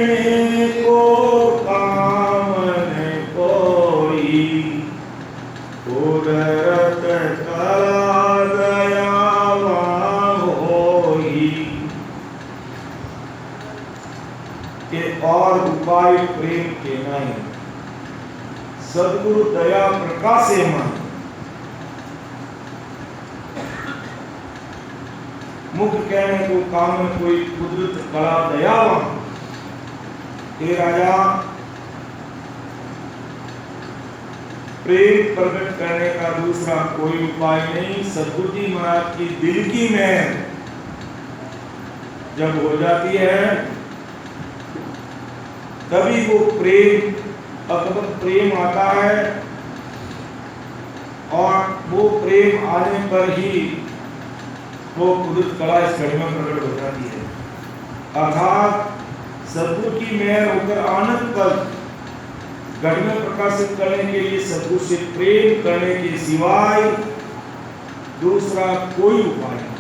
कहने को काम न कोई, कुदरत कला दयावा होई। के और उपाय प्रेम के नहीं, सद्गुरु दया प्रकाशे मन। मुख कहने को काम में कोई, कुदरत कला दयावान। हे राजा, प्रेम प्रकट करने का दूसरा कोई उपाय नहीं। सद्गुरु जी महाराज की दिल की मैल जब हो जाती है तभी वो प्रेम, अद्भुत प्रेम आता है, और वो प्रेम आने पर ही वो कुदरत कला इस घड़ी में प्रकट हो जाती है। अर्थात सद्गुरु की मेहर होकर आनंद पर घड़ी में प्रकाशित करने के लिए सद्गुरु से प्रेम करने के सिवाय दूसरा कोई उपाय नहीं।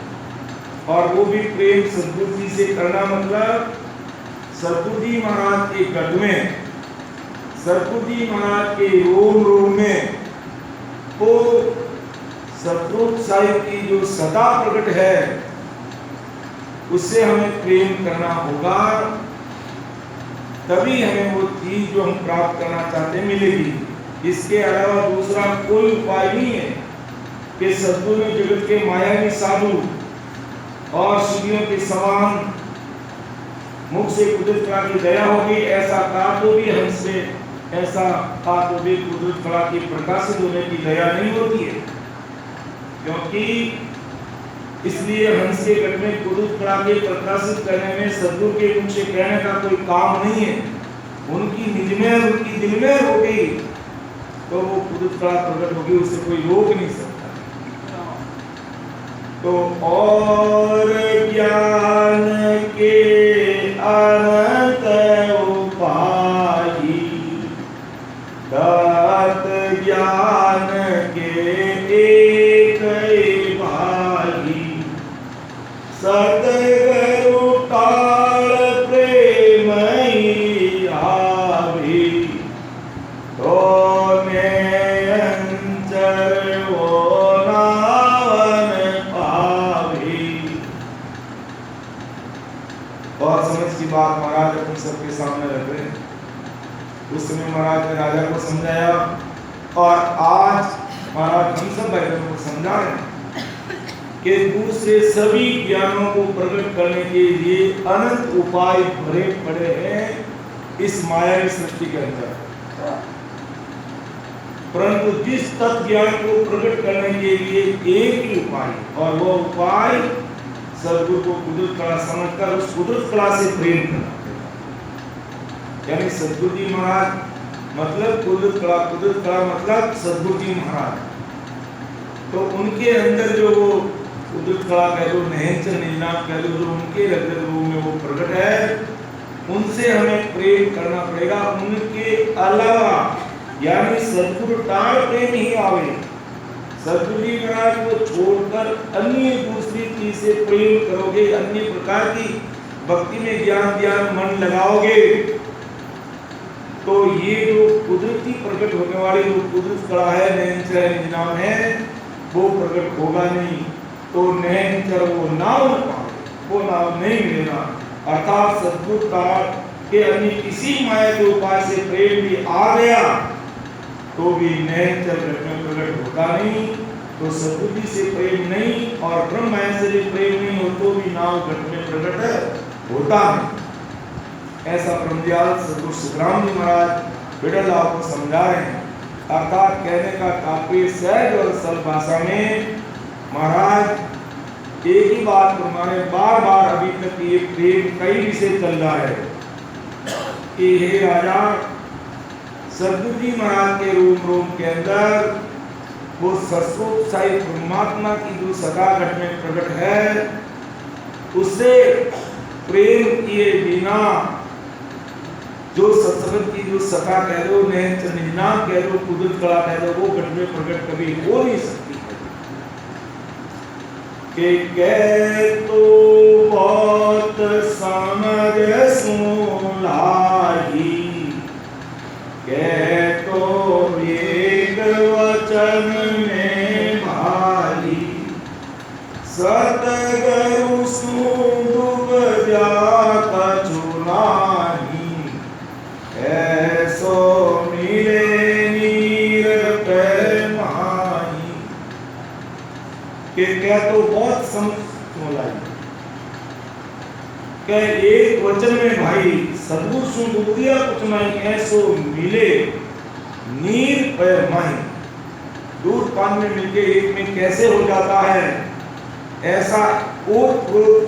और वो भी प्रेम सद्गुरु जी से करना, मतलब सद्गुरु जी महाराज के गढ़ में, सद्गुरु जी महाराज के रोम रोम में वो सतरूप साहिब की जो सदा प्रकट है उससे हमें प्रेम करना होगा, तभी हमें वो चीज जो हम प्राप्त करना चाहते हैं मिलेगी। इसके अलावा दूसरा कोई उपाय नहीं है कि सद्गुरु ने जगत के मायावी साधु और शिवियों के समान मुख से कुदरत कला की दया होगी, ऐसा कहा तो भी हमसे, ऐसा कहा तो भी कुदरत कला की प्रकाशित होने की दया नहीं होती है। क्योंकि इसलिए हंस के गढ़ में कुदरत कला के प्रकाशित करने में सद्गुरु के मुख से कहने का कोई काम नहीं है। उनकी निज में, उनकी दिल में हो गई तो वो कुदरत कला प्रकट होगी, उसे कोई रोक नहीं सकता। तो और ज्ञान के अनंत उपाय, दात ज्ञान के एक भाई, सतगुरु ताल प्रेम आवी, तो अंचर वो नावन पावी। बहुत समझ की बात महाराज अपने सबके सामने रख रहे हैं। उस समय महाराज ने राजा को समझाया, और आज महाराज हम सब भाइयों को समझा रहे हैं कि दूसरे सभी ज्ञानों को प्रकट करने के लिए अनंत उपाय भरे पड़े हैं इस मायावी सृष्टि के अंदर, परंतु जिस तत्व ज्ञान को प्रकट करने के लिए एक ही उपाय, और वो उपाय सद्गुरु को कुदरत कला समझकर उस कुदरत कला से प्रेम करना। यानी सद्गुरु जी महाराज मतलब कुदरत कला मतलब सद्गुरु जी महाराज। तो उनके अंदर जो वो कुदरत कला कह लो, नहंचर निजनाम कह लो, जो उनके अंदर रूप में वो प्रकट है, उनसे हमें प्रेम करना पड़ेगा। उनके अलावा यानी सद्गुरु ताड़ प्रेम ही आवे। सद्गुरु जी महाराज को छोड़कर अन्य दूसरी चीज से प्रेम करोगे, अन्य प्रकार की भक्ति में ज्ञान मन लगाओगे, तो ये जो कुदरती प्रकट होने वाली जो कुदरत कला है, नहंचर निजनाम है, वो प्रकट होगा नहीं। तो नहंचर वो नाम वो नाम नहीं मिलेगा। अर्थात सद्गुरु ताड़ के अन्य किसी माया के उपाय से प्रेम भी आ गया तो भी नहंचर घट में प्रकट होता नहीं। तो सद्गुरु जी से प्रेम नहीं और ब्रह्म माया से भी प्रेम नहीं हो तो भी नाम घट में प्रकट होता नहीं। ऐसा ब्रह्मदयाल सद्गुरु सुखराम जी महाराज बिड़ला को समझा रहे हैं। अर्थात कहने का तात्पर्य सहज और सरल भाषा में महाराज एक ही बात को हमारे बार बार अभी तक ये प्रेम कई विषय चल रहा है कि हे राजा, सद्गुरु जी महाराज के रोम के अंदर वो सत्स्वरूप साई परमात्मा की जो सदा घट में प्रकट है, उससे प्रेम किए बिना जो सत्संग की जो सखा कह दो, नहंचर निजनाम कह दो, कुदरत कला कह दो, वो घट में प्रकट कभी हो नहीं सकती कि कह तो बहुत समझ सुला कि क्या तो बहुत समझ के एक वचन में भाई सदगुरु सुन बुद्धिया कुछ नहीं ऐसो मिले नीर पर माही, दूध पानी में मिलके एक में कैसे हो जाता है, ऐसा ओत प्रोत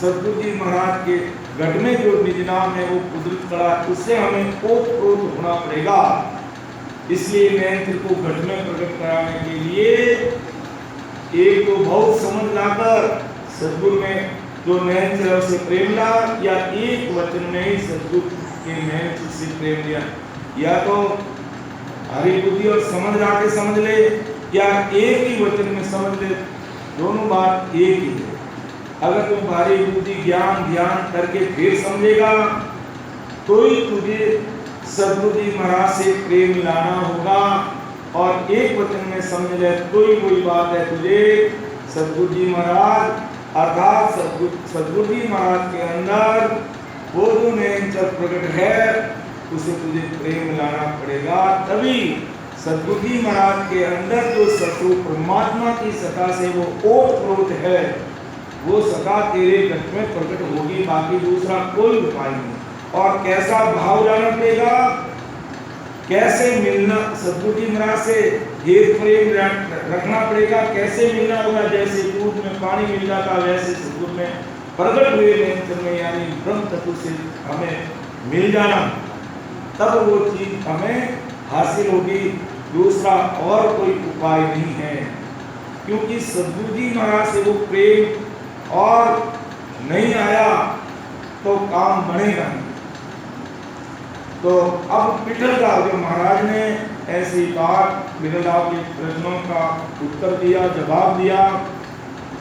सदगुरु जी महाराज के गढ़ में जो निज नाम है वो कुदरत कला, उससे हमें ओत प्रोत होना पड़ेगा। इसलिए मैं को गढ़ में प्रकट कराने के लिए एक तो बहुत समझ लाकर सदगुरु में जो नैन चरण से प्रेम ला, या एक वचन में ही सदगुरु के नैन से प्रेम लिया, या तो हरी बुद्धि और समझ ला के समझ ले, या एक ही वचन में समझ ले, दोनों बात एक ही है। अगर तुम भारी बुद्धि ज्ञान ध्यान करके फिर समझेगा तो ही तुझे सदगुरु जी महाराज से प्रेम लाना होगा, और एक वचन में समझ ले तो ही कोई बात है तुझे सदगुरु जी महाराज अर्थात सदगुरु जी महाराज के अंदर वो जो नैनचर प्रकट है उसे तुझे प्रेम लाना पड़ेगा। तभी सदगुरु जी महाराज के अंदर जो सत्व परमात्मा की सत्ता से वो ओत प्रोत है, वो सत्ता तेरे घट में प्रकट होगी, बाकी दूसरा कोई उपाय नहीं। और कैसा भाव लाना पड़ेगा, कैसे मिलना सदगुरु जी महाराज से हेत प्रेम रखना पड़ेगा, कैसे मिलना होगा, जैसे दूध में पानी मिल जाता वैसे सदगुरु में प्रकट हुए नैनचर में यानी ब्रह्म तत्व से हमें मिल जाना, तब वो चीज हमें हासिल होगी, दूसरा और कोई उपाय नहीं है। क्योंकि सदगुरु जी महाराज से वो प्रेम और नहीं आया तो काम बनेगा नहीं। तो अब पिठलदाव जो महाराज ने ऐसी बात पिठलदाव के प्रश्नों का उत्तर दिया, जवाब दिया,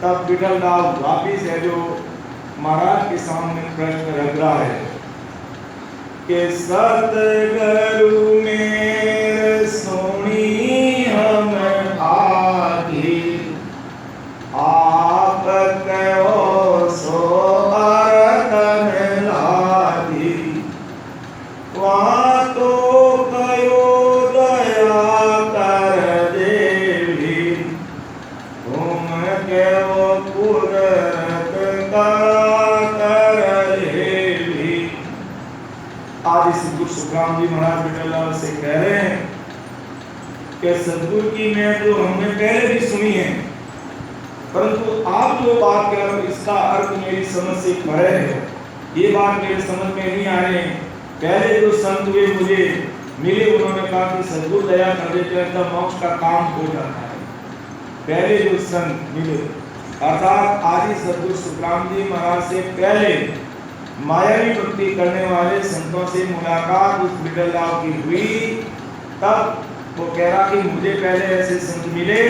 तब पिठलदाव वापिस है जो महाराज के सामने प्रश्न रख रहा है कि सतगुरु में सोनी हम आगे आप कहो सो अरतन लागी, वहाँ तो कयो दया कर देवी, तुम कहो कुदरत कर देवी। आज सदगुरु सुखराम जी महाराज बिटला से कह रहे हैं कि सदगुरु की मैं जो हमने पहले भी सुनी है, परंतु आप जो बात कर रहे हो इसका अर्थ मेरी समझ से परे है, ये बात मेरे समझ में नहीं आ रही। पहले जो संत हुए मुझे मिले उन्होंने कहा कि सदगुरु दया कर देते हैं तब मोक्ष का काम हो जाता है। पहले जो संत मिले अर्थात आदि सदगुरु सुखराम जी महाराज से पहले मायावी भक्ति करने वाले संतों से मुलाकात उस बिटलदाव की हुई, तब वो कह रहा कि मुझे पहले ऐसे संत मिले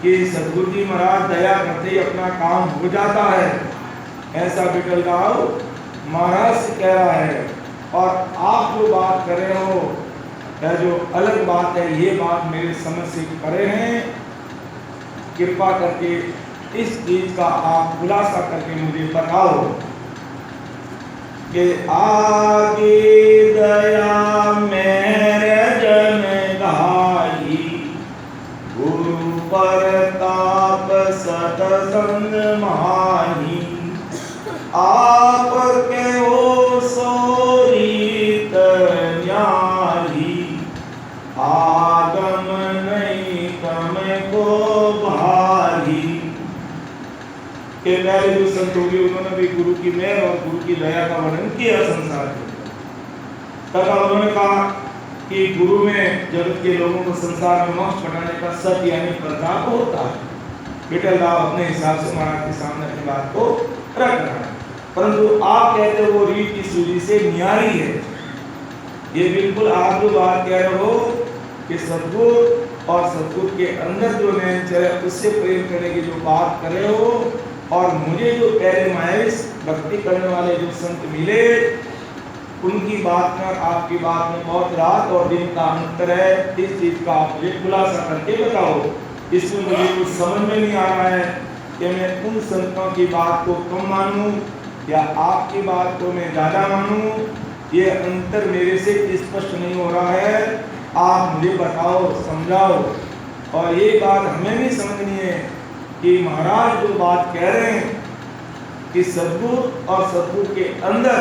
कि सदगुरु जी महाराज दया करते ही अपना काम हो जाता है, ऐसा बिटलदाव महाराज से कह रहा है। और आप जो बात कर रहे हो जो अलग बात है, ये बात मेरे समझ से परे हैं, कृपा करके इस चीज का आप खुलासा करके मुझे बताओ कि आगे दया मेरे जन गाई, गुरु परताप सतसंग माही, आप के ओ सोरीत न्याही, आगम नहीं तम को भारी। के पहले जो संत होंगे उन्होंने भी गुरु की मेहर और गुरु की दया का वर्णन किया संसार में। तथा उन्होंने कहा कि गुरु में जगत के लोगों को संसार में मोक्ष बनाने का सत्य यानी प्रताप होता है। बिटलदाव अपने हिसाब से महाराज के सामने अपनी बात को रख रहा है, परंतु आप कहते हो वो रीत की सूझी से न्यारी है। ये बिल्कुल आप जो बात कह रहे हो कि सदगुरु और सदगुरु के अंदर जो नैनचर है उससे प्रेम करने की जो बात कर रहे हो, और मुझे जो पहले मायावी भक्ति करने वाले जो संत मिले उनकी बात में आपकी बात में बहुत रात और दिन का अंतर है। इस चीज का आप मुझे खुलासा करके बताओ। इसमें मुझे कुछ समझ में नहीं आ रहा है कि मैं उन संतों की बात को कम मानूं या आपकी बात को मैं ज़्यादा मानूं, ये अंतर मेरे से स्पष्ट नहीं हो रहा है। आप मुझे बताओ, समझाओ। और ये बात हमें भी समझनी है कि महाराज जो बात कह रहे हैं कि सद्गुरु और सद्गुरु के अंदर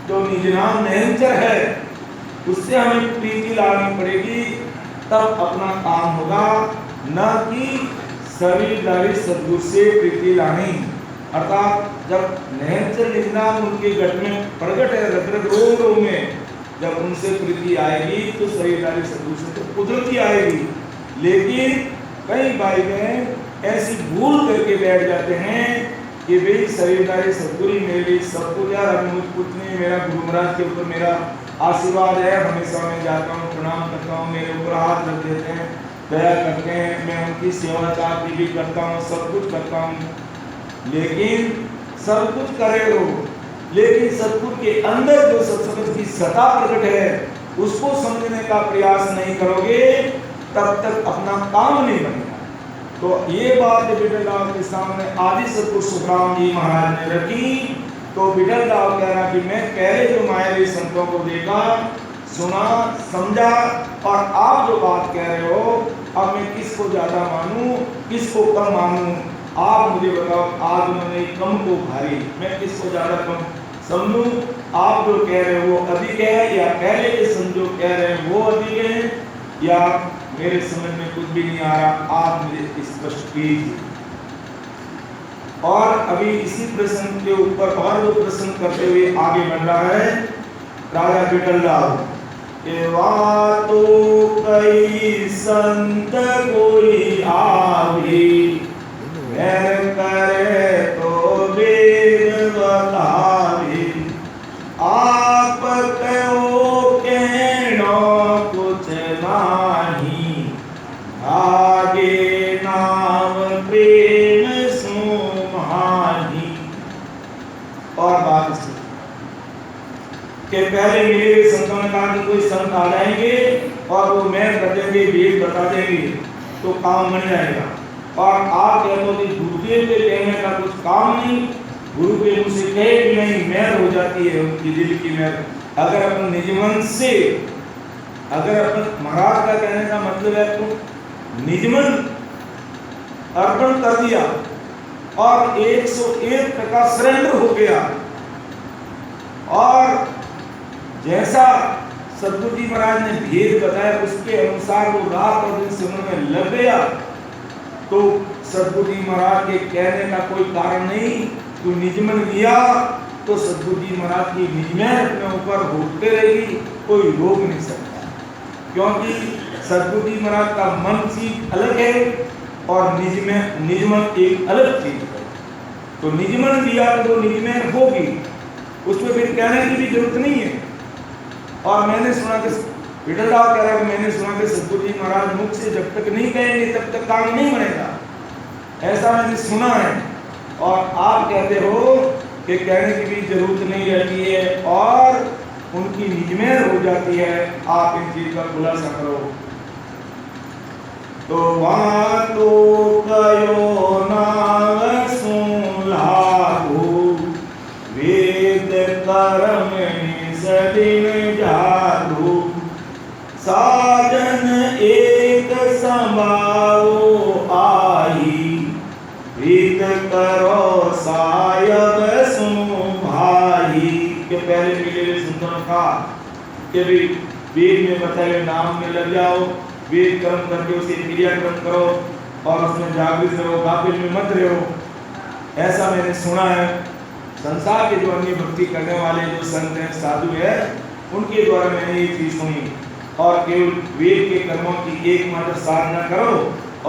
जो निज नाम निरंतर है उससे हमें प्रीति लानी पड़ेगी, तब अपना काम होगा, न कि शरीरधारी सद्गुरु से प्रीति लानी। अर्थात जब निरंतर निज नाम उनके घट में प्रकट है, रग रोग में जब उनसे प्रीति आएगी तो शरीरधारी सद्गुरु से तो कुदरती आएगी। लेकिन कई भाई बहन ऐसी भूल करके बैठ जाते हैं कि भाई शरीरधारी सद्गुरु मेरे लिए सब कुछ, यार मुझ कुछ नहीं, मेरा गुरु महाराज के ऊपर मेरा आशीर्वाद है, हमेशा मैं जाता हूँ, प्रणाम करता हूँ, मेरे ऊपर हाथ रख देते हैं, दया करते हैं, मैं उनकी सेवा चाहती भी करता हूँ, सब कुछ करता हूँ। लेकिन सब कुछ करे हो, लेकिन सद्गुरु के अंदर जो सत्संग की सत्ता प्रकट है उसको समझने का प्रयास नहीं करोगे तब तक अपना काम नहीं बनेगा। तो ये बात विठल दास के सामने आदि सद्गुरु सुखराम जी महाराज ने रखी। तो विठल दास कह रहा कि मैं पहले जो मायावी संतों को देखा, सुना, समझा, और आप जो बात कह रहे हो अब मैं किसको ज्यादा मानूं, किसको कम मानूं, आप मुझे बताओ। आज उन्होंने कम को भारी, मैं किसको ज्यादा कम समझूं? आप जो कह रहे हो वो अधिक है, या पहले के संत जो कह रहे हैं वो अधिक है, या मेरे समझ में कुछ भी नहीं आ रहा, आप मुझे स्पष्ट कीजिए। और अभी इसी प्रश्न के ऊपर और वो प्रश्न करते हुए आगे बढ़ रहा है राजा विठल दास के वातो कई संत कोई आवी, मैं करे तो वेद बतावी, आप कहो कहनो कुछ नाही, आगे नाम प्रेम सुमानी। और बात के पहले मिले संतों ने कहा कि कोई संत आ जाएंगे और वो मैं कर देंगे, वेद बता देंगे तो काम बन जाएगा। और आप कहते हो कि गुरुदेव के कहने का कुछ काम नहीं, गुरु के मुंह से कहे भी नहीं, मैल हो जाती है उनकी दिल की मैल। अगर अपन निज मन से, अगर अपन महाराज का कहने का मतलब है तो निज मन अर्पण कर दिया और 101% सरेंडर हो गया, और जैसा सद्गुरु जी महाराज ने भेद बताया उसके अनुसार वो रात और दिन सुनने में लग गया, तो सद्गुरु जी महाराज के कहने का कोई कारण नहीं। तो निजमन लिया तो सद्गुरु जी महाराज की निजमन अपने ऊपर होते रहेगी, कोई रोक नहीं सकता, क्योंकि सद्गुरु जी महाराज का मन चीज अलग है और निजमन एक अलग चीज है। तो निजमन लिया तो निजमन होगी, उसमें फिर कहने की भी जरूरत नहीं है। और मैंने सुना कि विठल दास कह रहा है, मैंने सुना कि सद्गुरु जी महाराज मुख से जब तक नहीं कहेंगे तब तक काम नहीं बनेगा, ऐसा मैंने सुना है। और आप कहते हो कि कहने की भी जरूरत नहीं रहती है और उनकी निजमेर हो जाती है, आप इन चीज का खुलासा करो। तो वहाँ तो कयो नाम सुन लागू, वेद कर्म सदिन जागू, साजन एक समाओ आई, प्रीत करो सायब सुनो भाई। के पहले मिले सुंदर का कि भी वेद में बताए नाम में लग जाओ, वेद कर्म करके उसे क्रिया कर्म करो और उसमें जागृत रहो, गाफिल में मत रहो। ऐसा मैंने सुना है। संसार के जो अन्य भक्ति करने वाले जो संत हैं, साधु है, उनके द्वारा मैंने ये चीज सुनी। और केवल वेद के कर्मों की एकमात्र साधना करो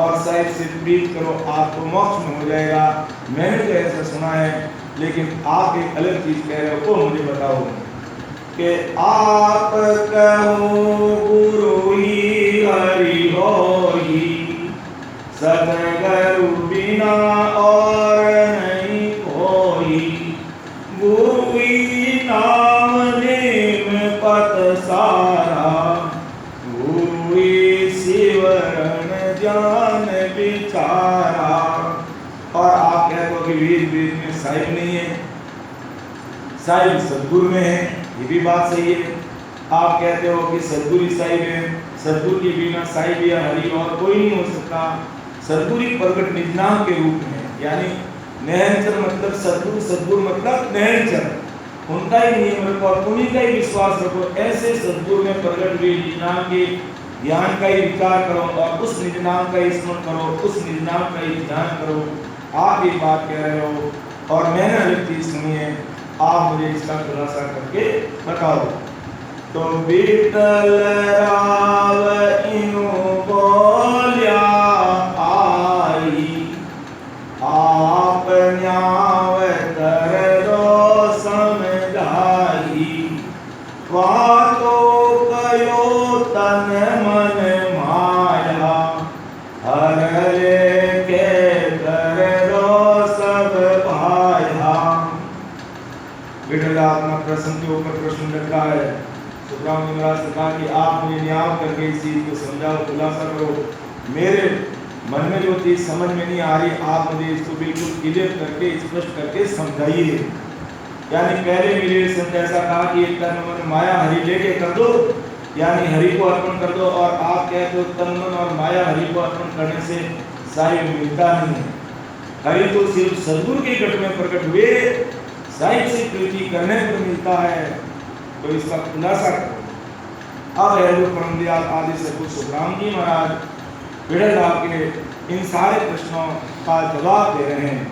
और साहिब से प्रीत करो, आपको मोक्ष में हो जाएगा। मैंने तो ऐसा सुना है, लेकिन आप एक अलग चीज कह रहे हो, तो मुझे बताओ कि आप कहो गुरु ही हरि होई, सतगुरु बिना और नहीं कोई, गुरु ही नाम नेम पत सारा, गुरु ही शिवरण ज्ञान विचारा। और आप कहते हो कि वेद में साहिब नहीं है, साहिब सद्गुरु में है, ये भी बात सही है। आप कहते हो कि सद्गुरु साहिब है, सद्गुरु के बिना साहिब या हरि और कोई नहीं हो सकता। सद्गुरु प्रगट निज नाम के रूप में, यानी नहनचर मतलब सद्गुरु, सद्गुरु मतलब नहनचर, उनका ही नियम रखो और उन्हीं का ही विश्वास रखो। ऐसे सद्गुरु में प्रगट हुए निज नाम के ज्ञान का ही विचार करो और उस निज नाम का ही स्मरण करो, उस निज नाम का ही ध्यान करो। आप ये बात कह रहे हो और मैंने अलग चीज सुनी है, आप मुझे इसका खुलासा करके बताओ। तो बीतल राव इनु बोलिया आई, आप न्याव कर दो समझाई, वातो कयो तन मन माया, हर लेके कर दो सब भाया। विठला अपना प्रश्न के ऊपर प्रश्न रखा है। सुखराम महाराज ने कहा कि आप मुझे न्याय करके इस चीज को समझाओ, खुलासा करो। मेरे मन में जो चीज समझ में नहीं आ रही, आप मुझे इसको बिल्कुल क्लियर करके स्पष्ट करके समझाइए। यानी पहले मेरे संत ऐसा कहा कि तन मन माया हरि लेके कर दो, यानी हरि को अर्पण कर दो, और आप कहते हो तन मन और माया हरि को अर्पण करने से साहिब मिलता नहीं है। हरि तो सिर्फ सद्गुरु के घट में प्रकट हुए साहिब से प्रीति करने पर मिलता है। तो इसका खुलासा करो। अब हेलो परमदयाल आदि सद्गुरु सुखराम जी महाराज बिड़ल के इन सारे प्रश्नों का जवाब दे रहे हैं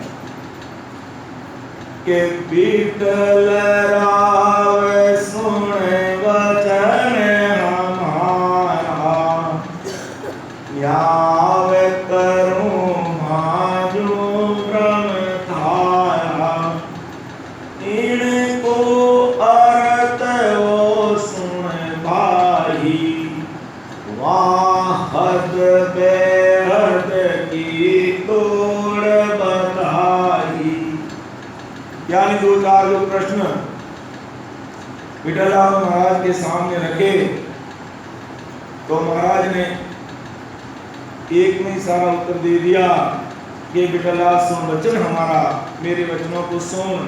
कि बीतल राव सुन वचन हमारा, न्याय करूं माजू ब्रह्म धारा, इनको अर्थ वो सुन भाई, वाहद बेहद की तोड़ बताई। यानी दो चार जो प्रश्न विठललाल महाराज के सामने रखे, तो महाराज ने एक में सारा उत्तर दे दिया कि विठललाल सुन वचन हमारा, मेरे वचनों को सुन,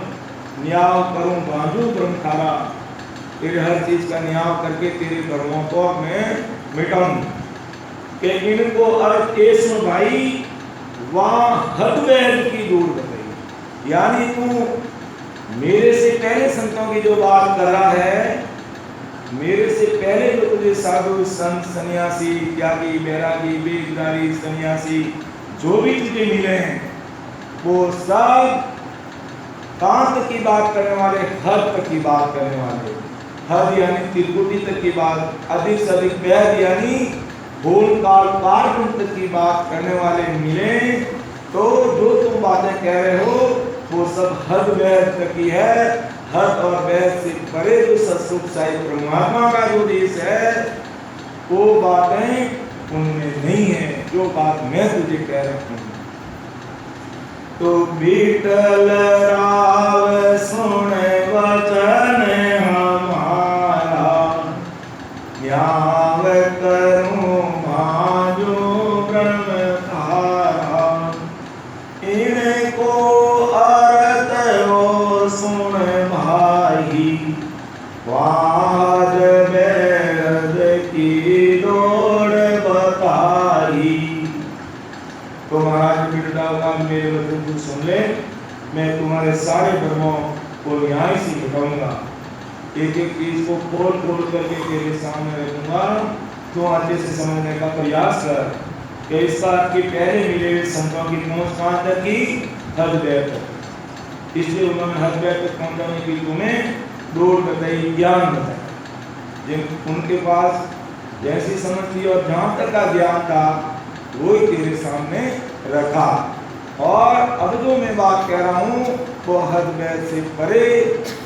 न्याय करूं बांधू ब्रह्मधारा, तेरे हर चीज का न्याय करके तेरे धर्मों को मैं मिटाऊं। कि इनको अर्थ ये सुन भाई, वहां हद वैद की दूर बताई। यानी तू मेरे से पहले संतों की जो बात कर रहा है, मेरे से पहले जो तुझे साधु संत सन्यासी त्यागी बैरागी बेदारी सन्यासी जो भी तुझे मिले हैं, वो सब कहाँ तक की बात करने वाले, हद तक की बात करने वाले। हद यानी त्रिपुटी तक की बात, अधिक से अधिक वैध यानी भूल काल पार तक की बात करने वाले मिले। तो जो तुम बातें कह रहे हो वो सब हद वैध तक की है। हद और वैध से परे जो सत्सुख साई परमात्मा का जो देश है, वो बातें उनमें नहीं है जो बात मैं तुझे कह रहा हूँ। तो बीतल राव सुन वचन हमारा, न्याय करूं माजू ब्रह्म धारा, इनको अर्थ वो सुन भाई, वाद वैद की दौड़ बताई। तो महाराज बिरदाओगा मेरे वचन को सुन ले, मैं तुम्हारे सारे धर्मों को न्याय से मिटाऊंगा। एक एक चीज को खोल खोल करके तेरे सामने रखूंगा, तो अच्छे से समझने का प्रयास कर कि इसका आपके पहले मिले हुए संतों की पहुंच कहाँ तक की, हद वैद तक। इसलिए उन्होंने हद वैद तक पहुंचाने की तुम्हें दौड़ बताई, ज्ञान बताया। जिन उनके पास जैसी समझ थी और जहाँ तक का ज्ञान था वही तेरे सामने रखा। और अब जो मैं बात कह रहा हूँ वो हद वैद से परे,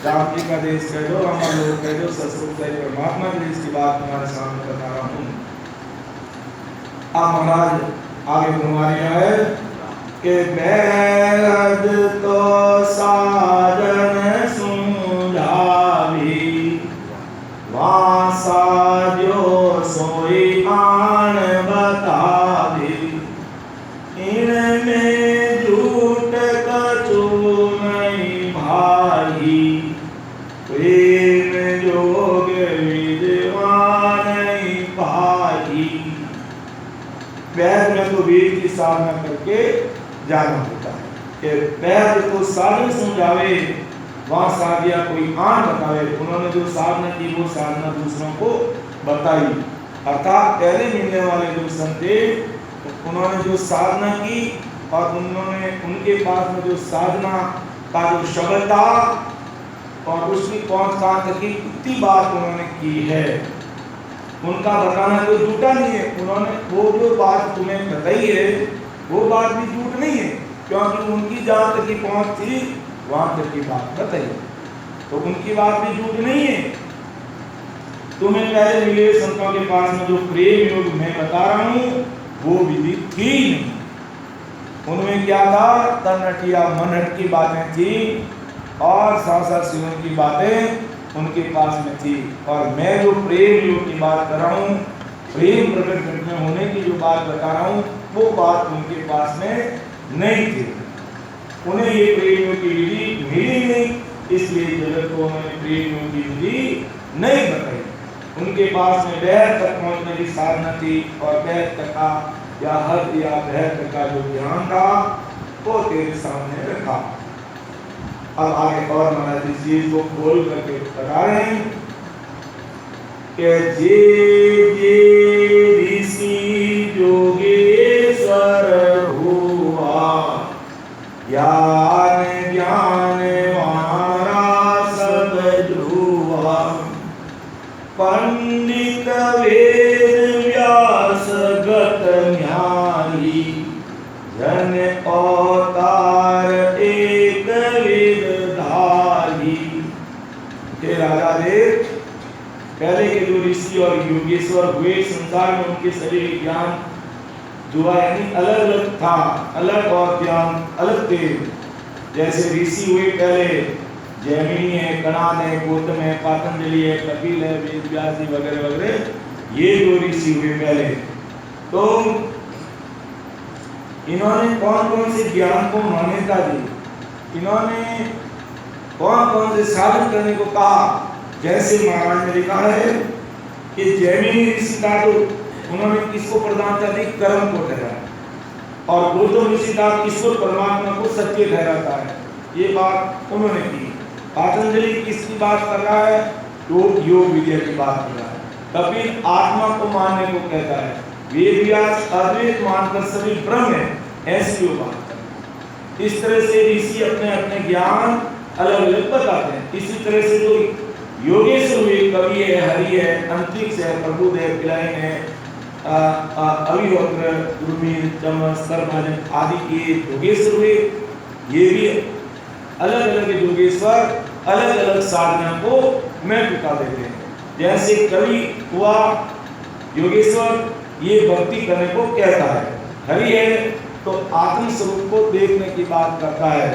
जाति का देश कह दो, अमर लोग कह दो, सत्सुख परमात्मा के देश की बात तुम्हारे सामने बता रहा हूँ। अब महाराज आगे तुम्हारे है कि बैद तो साजन सुझावी, वासा जो सोई आन बता दी, इनमें झूठ कछु नहीं भाई, प्रेम जोग विद्वान नहीं पाई। वैद में तो वेद की साधना करके जाना होता है। कि पहले तो साधन समझावे, वहाँ साधिया कोई आन बतावे। उन्होंने जो साधना की वो साधना दूसरों को बताई। अर्थात पहले मिलने वाले जो संत थे उन्होंने जो साधना की और उन्होंने उनके पास में जो साधना का जो शब्द था और उसकी पहुंच कहाँ तक की इतनी बात उन्होंने की है। उनका बताना तो झूठा नहीं है। उन्होंने वो जो बात तुम्हें बताई है वो बात भी झूठ नहीं है, क्योंकि उनकी जहाँ तक की पहुंच थी वहां तक की बात बताई, तो उनकी बात भी झूठ नहीं है। तुम्हें पहले मिले संतों के पास में जो प्रेम योग मैं बता रहा हूँ वो विधि थी नहीं। उनमें क्या था, तन्नटिया मनहट की बातें थी और सासा शिवन की बातें उनके पास में थी। और मैं जो प्रेम योग की बात कर रहा हूँ, प्रेम प्रकट करने होने की जो बात बता रहा हूँ वो बात उनके पास में नहीं थी। उन्हें ये प्रेम योग की विधि मिली नहीं, इसलिए जगत को उन्होंने प्रेम योग की विधि नहीं बताई। उनके पास में वह तक पहुंचने की साधना थी और वह तक का या हद या वह तक का जो ज्ञान था वो तेरे सामने रखा। अब आगे और महाराज इस चीज को खोल करके बता रहे हैं कि जे ऋषि योगेश्वर हुआ ज्ञान ज्ञान हमारा सब जुआ, पंडित वेद व्यास गत न्यायी, जन अवतार एक वेदधारी। हे राजा देव, पहले के जो ऋषि और योगेश्वर हुए संसार में उनके शरीर ज्ञान जुआ यानी अलग अलग था, अलग और ज्ञान अलग थे। जैसे ऋषि हुए पहले जैमिनी है, कणाद है, गौतम है, पातंजलि है, कपिल है, वेद व्यास वगैरह वगैरह, ये जो ऋषि हुए पहले, तो इन्होंने कौन कौन से ज्ञान को मान्यता दी, इन्होंने कौन कौन से साधन करने को कहा। जैसे महाराज ने लिखा है कि जैमिनी ऋषि का तो उन्होंने किसको प्रधानता दी, कर्म को ठहराया, और गौतम ऋषि का किसको परमात्मा को सत्य ठहराता है, ये बात उन्होंने की। पातंजलि किसकी बात कर रहा है, तो योग विद्या की बात कर रहा है। कपिल आत्मा को मानने को कहता है, वेद व्यास अद्वैत मानकर सभी ब्रह्म है, ऐसी वो बात कर रहा है। इस तरह से ऋषि अपने अपने ज्ञान अलग अलग बताते हैं। इसी तरह से जो योगेश्वर हुए, कवि है, हरि है, अंतरिक्ष है, प्रभुदेव, पिलाइन है, अभिहोत्र, दुर्मिल, चमस, सर्वभजन आदि के योगेश्वर हुए, ये भी अलग अलग योगेश्वर अलग अलग साधना को महत्वता देते हैं। जैसे कवि हुआ योगेश्वर, ये भक्ति करने को कहता है। हरि है तो आत्म स्वरूप को देखने की बात करता है।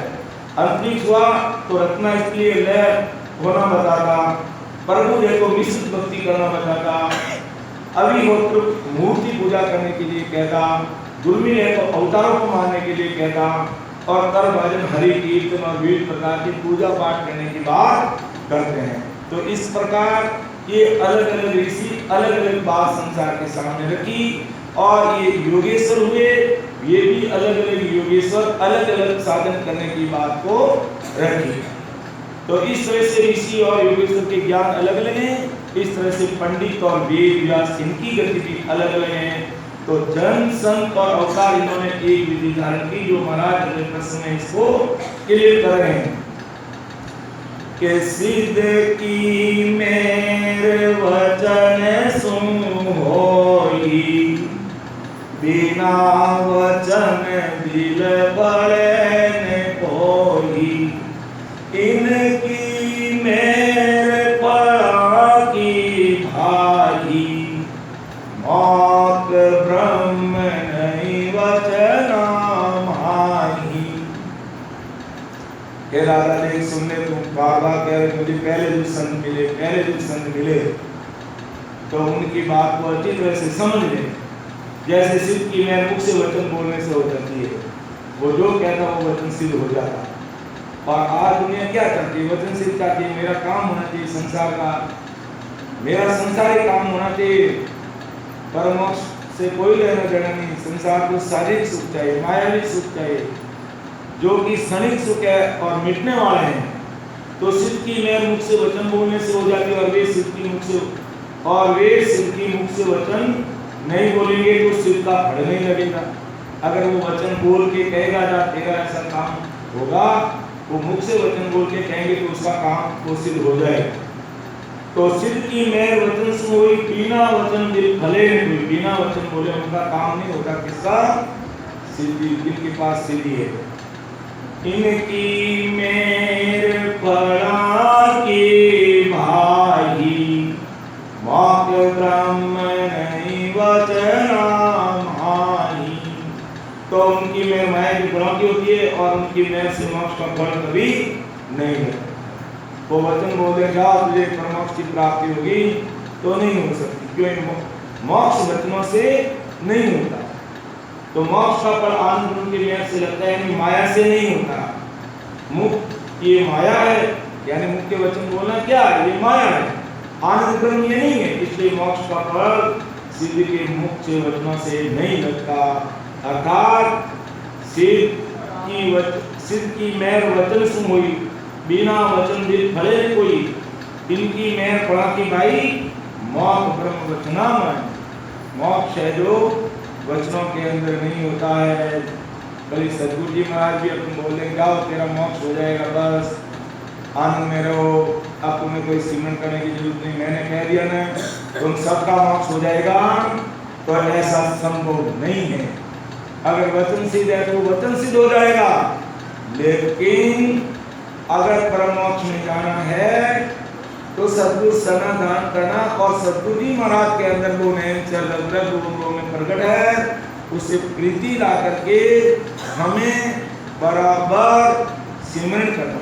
अंतरिक्ष हुआ तो रत्ना स्थलीय लय होना बताता। प्रभु है तो मिश्रित भक्ति करना बताता। अभिहोत्र मूर्ति पूजा करने के लिए कहता। दुर्मिल है तो अवतारों को मानने के लिए कहता। और कर भजन, हरि कीर्तन और विविध प्रकार की पूजा पाठ करने की बात करते हैं। तो इस प्रकार ये अलग अलग ऋषि अलग अलग बात संसार के सामने रखी, और ये योगेश्वर हुए, ये भी अलग अलग योगेश्वर अलग अलग साधन करने की बात को रखी। तो इस तरह से ऋषि और योगेश्वर के ज्ञान अलग अलग हैं। इस तरह से पंडित और वेद व्यास इनकी गतिविधि अलग अलग है। तो जन संत और अवतार इन्होंने एक विधि धारण की, जो महाराज अगले प्रश्न में इसको क्लियर कर रहे हैं कि सिद्ध की मेरे वचन सुन होई, बिना वचन दिल बड़े न कोई, इनकी मेरे पड़ा की भाई, मौत ब्रह्म नहीं वचना माही। कह रहा था सुनने तुम बार बार कह रहे, मुझे पहले जो संत मिले, पहले जो संत मिले, तो उनकी बात को अच्छी तरह से समझ लें। जैसे सिद्ध की मैं मुख से वचन बोलने से हो जाती है, वो जो कहता वो वचन सिद्ध हो जाता। और आज दुनिया क्या करती है, वचन सिद्ध चाहती है, मेरा काम होना चाहिए संसार का, मेरा संसारिक काम होना चाहिए, परमोक्ष से कोई लेना देना नहीं। संसार को शारीरिक सुख चाहिए, मायावी सुख चाहिए, जो कि क्षणिक सुख है और मिटने वाले हैं। तो सिद्ध की मेहर मुख से वचन बोलने से हो जाती है, और वे सिद्ध की मुख से वचन नहीं बोलेंगे तो सिद्ध का फल नहीं लगेगा। अगर वो वचन बोल के कहेगा जा तेरा ऐसा काम होगा, वो मुख से वचन बोल के कहेंगे तो उसका काम वो सिद्ध हो जाएगा। तो सिद्ध की मेहर वचन से हुई, बिना वचन दिल फले नहीं हुई। बिना वचन बोले उनका काम नहीं होता। किसका? सिद्धि, जिनके पास सिद्धि है। इनकी मेहर पड़ा के भाई, वाक ब्रह्म नहीं वचना माही। तो उनकी मेहर माया की गुणों की होती है, और उनकी मेहर से मोक्ष का फल कभी नहीं है। वो वचन बोले जाओ तुझे परमोक्ष की प्राप्ति होगी, तो नहीं हो सकती। क्यों? मोक्ष वचनों से नहीं होता। तो मोक्ष का फल आनंद उनकी मेहर से लगता है, माया से नहीं होता। मुख ये माया है, यानी मुख के वचन बोलना क्या है? ये माया है। आनंद ब्रह्म ये नहीं है, इसलिए मोक्ष का फल सिद्ध के मुख से वचनों से नहीं लगता। अर्थात सिद्ध की मेहर वचन सुन हुई, बिना वचन दिल फले कोई। इनकी मेहर पड़ा की भाई, मोक्ष ब्रह्म वचनामय। मोक्ष है जो वचनों के अंदर नहीं होता है। भले सदगुरु जी महाराज भी अपन बोल देंगे जाओ तेरा मोक्ष हो जाएगा, बस आनंद में रहो, अब तुम्हें कोई सिमरन करने की जरूरत नहीं, मैंने कह दिया ना तुम सबका मोक्ष हो जाएगा, तो ऐसा संभव नहीं है। अगर वचन सिद्ध है तो वचन सिद्ध हो जाएगा, लेकिन अगर परम मोक्ष में जाना है तो सदगुरु सनाधान करना। और सदगुरु जी महाराज के अंदर वो नयन चल रंग में प्रकट है, उससे प्रीति ला करके हमें बराबर सिमरन करना।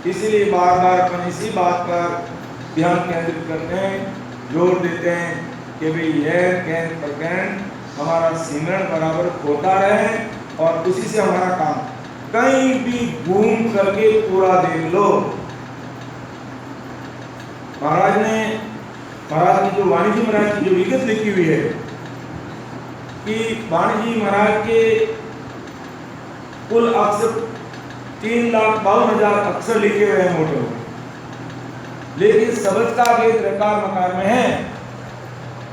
इसीलिए बार बार अपन इसी बात पर ध्यान केंद्रित करते हैं, जोर देते हैं कि भाई यह कैन प्रकरण हमारा सिमरन बराबर होता रहे, और उसी से हमारा काम। कहीं भी घूम करके पूरा देख लो। महाराज ने जो वाणी जी महाराज की जो विगत लिखी हुई है कि वाणी जी महाराज के कुल अक्षर 3,52,000 अक्षर लिखे हुए हैं मोटे मोटे, लेकिन शब्द का भेद रकार मकार में है।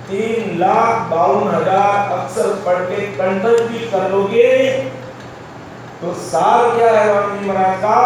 3,52,000 अक्षर पढ़ के कंठस्थ भी कर लोगे तो सार क्या है वाणी जी महाराज का?